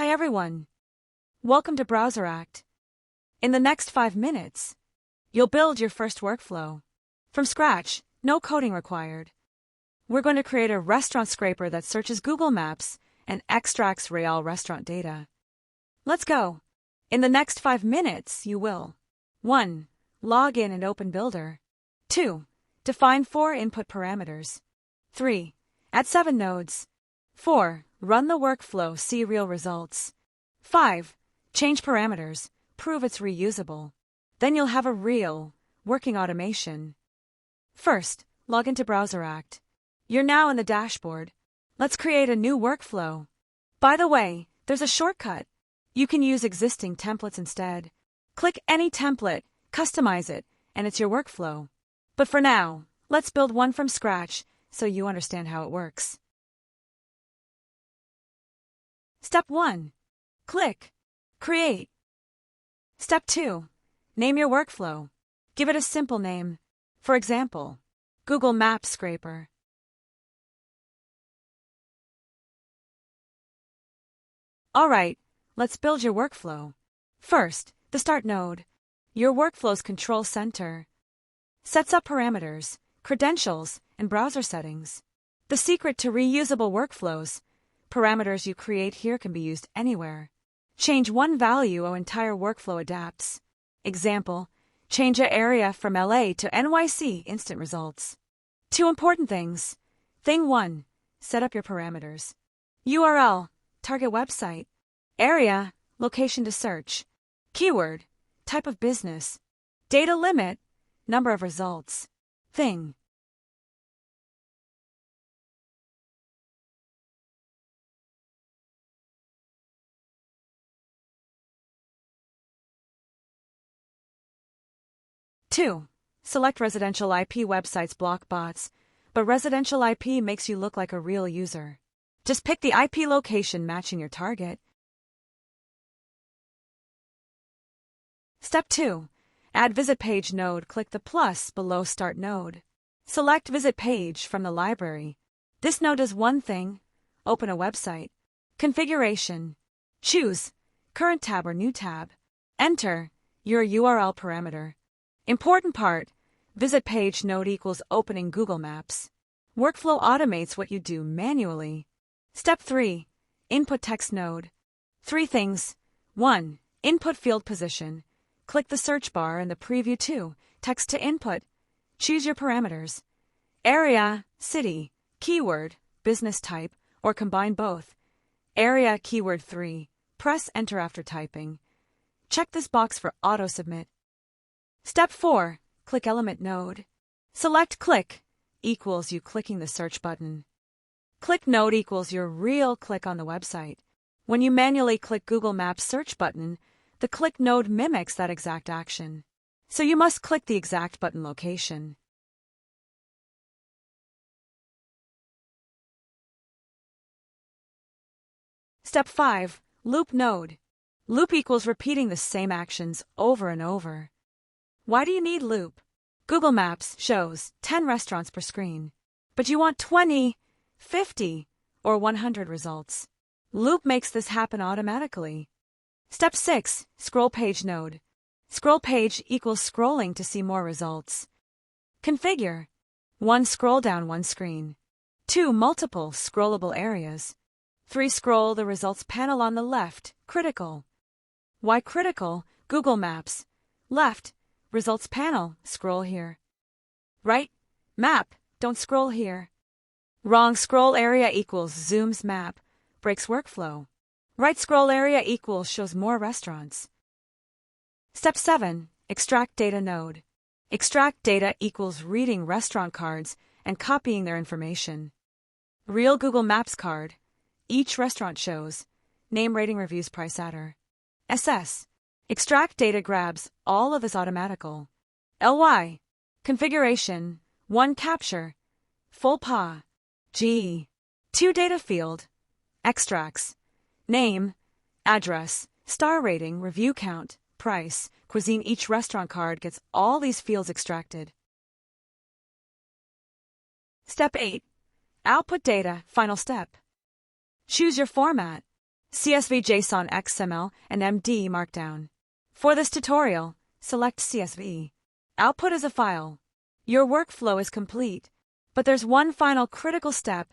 Hi everyone. Welcome to BrowserAct. In the next 5 minutes, you'll build your first workflow. From scratch, no coding required. We're going to create a restaurant scraper that searches Google Maps and extracts real restaurant data. Let's go. In the next 5 minutes, you will 1. Log in and open Builder. 2. Define 4 input parameters. 3. Add 7 nodes. 4. Run the workflow, see real results. 5. Change parameters, prove it's reusable. Then you'll have a real, working automation. First, log into BrowserAct. You're now in the dashboard. Let's create a new workflow. By the way, there's a shortcut. You can use existing templates instead. Click any template, customize it, and it's your workflow. But for now, let's build one from scratch so you understand how it works. Step 1. Click Create. Step 2. Name your workflow. Give it a simple name. For example, Google Maps Scraper. Alright, let's build your workflow. First, the Start node. Your workflow's control center. Sets up parameters, credentials, and browser settings. The secret to reusable workflows. Parameters you create here can be used anywhere. Change one value or entire workflow adapts. Example, change an area from LA to NYC, instant results. 2 important things. Thing 1, set up your parameters. URL, target website. Area, location to search. Keyword, type of business. Data limit, number of results. Thing. Two, select residential IP websites block bots, but residential IP makes you look like a real user. Just pick the IP location matching your target. Step 2. Add visit page node. Click the plus below start node. Select visit page from the library. This node does one thing. Open a website. Configuration. Choose current tab or new tab. Enter your URL parameter. Important part, visit page node equals opening Google Maps. Workflow automates what you do manually. Step 3. Input text node. 3 things. 1. Input field position. Click the search bar in the preview. 2. Text to input. Choose your parameters. Area, city, keyword, business type, or combine both. Area keyword 3. Press enter after typing. Check this box for auto submit. Step 4. Click element node. Select click equals you clicking the search button. Click node equals your real click on the website. When you manually click Google Maps search button, the click node mimics that exact action. So you must click the exact button location. Step 5. Loop node. Loop equals repeating the same actions over and over. Why do you need loop? Google Maps shows 10 restaurants per screen, but you want 20, 50, or 100 results. Loop makes this happen automatically. Step 6. Scroll page node. Scroll page equals scrolling to see more results. Configure. 1. Scroll down one screen. 2. Multiple scrollable areas. 3. Scroll the results panel on the left. Critical. Why critical? Google Maps. Left. Results panel, scroll here. Right, map, don't scroll here. Wrong, scroll area equals zooms map, breaks workflow. Right, scroll area equals shows more restaurants. Step 7. Extract data node. Extract data equals reading restaurant cards and copying their information. Real Google Maps card. Each restaurant shows name, rating, reviews, price, adder. SS. Extract data grabs all of this automatical. LY. Configuration. 1. Capture. Full PA. G. 2. Data field. Extracts. Name. Address. Star rating. Review count. Price. Cuisine. Each restaurant card gets all these fields extracted. Step 8. Output data. Final step. Choose your format. CSV, JSON, XML, and MD Markdown. For this tutorial, select CSV. Output as a file. Your workflow is complete, but there's one final critical step.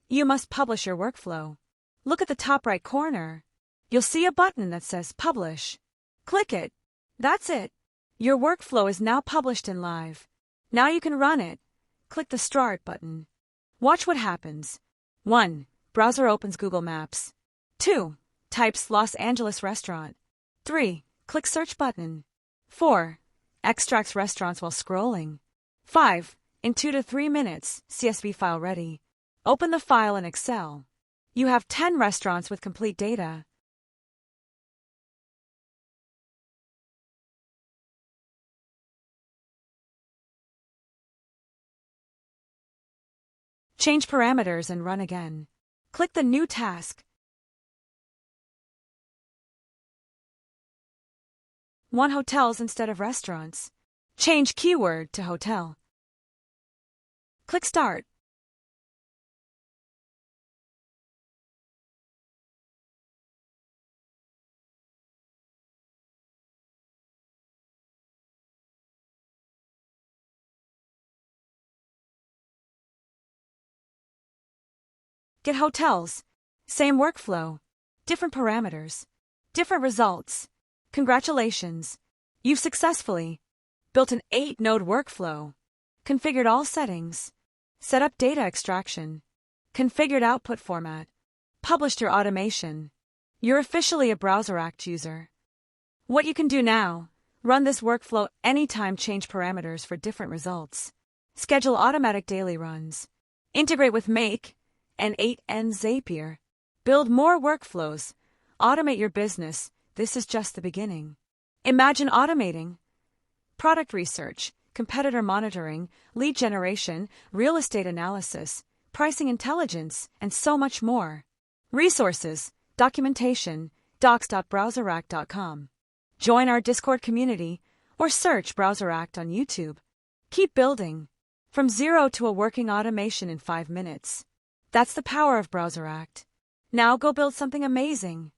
You must publish your workflow. Look at the top right corner. You'll see a button that says Publish. Click it. That's it. Your workflow is now published and live. Now you can run it. Click the Start button. Watch what happens. 1. Browser opens Google Maps. 2. Types Los Angeles restaurant. 3. Click Search button. 4. Extracts restaurants while scrolling. 5. In 2 to 3 minutes, CSV file ready. Open the file in Excel. You have 10 restaurants with complete data. Change parameters and run again. Click the New task. 1 hotels instead of restaurants. Change keyword to hotel. Click Start. Get hotels. Same workflow. Different parameters. Different results. Congratulations. You've successfully built an 8-node workflow. Configured all settings. Set up data extraction. Configured output format. Published your automation. You're officially a BrowserAct user. What you can do now: run this workflow anytime, change parameters for different results. Schedule automatic daily runs. Integrate with Make and 8 and Zapier. Build more workflows. Automate your business. This is just the beginning. Imagine automating product research, competitor monitoring, lead generation, real estate analysis, pricing intelligence, and so much more. Resources, documentation, docs.browseract.com. Join our Discord community or search BrowserAct on YouTube. Keep building from zero to a working automation in 5 minutes. That's the power of BrowserAct. Now go build something amazing.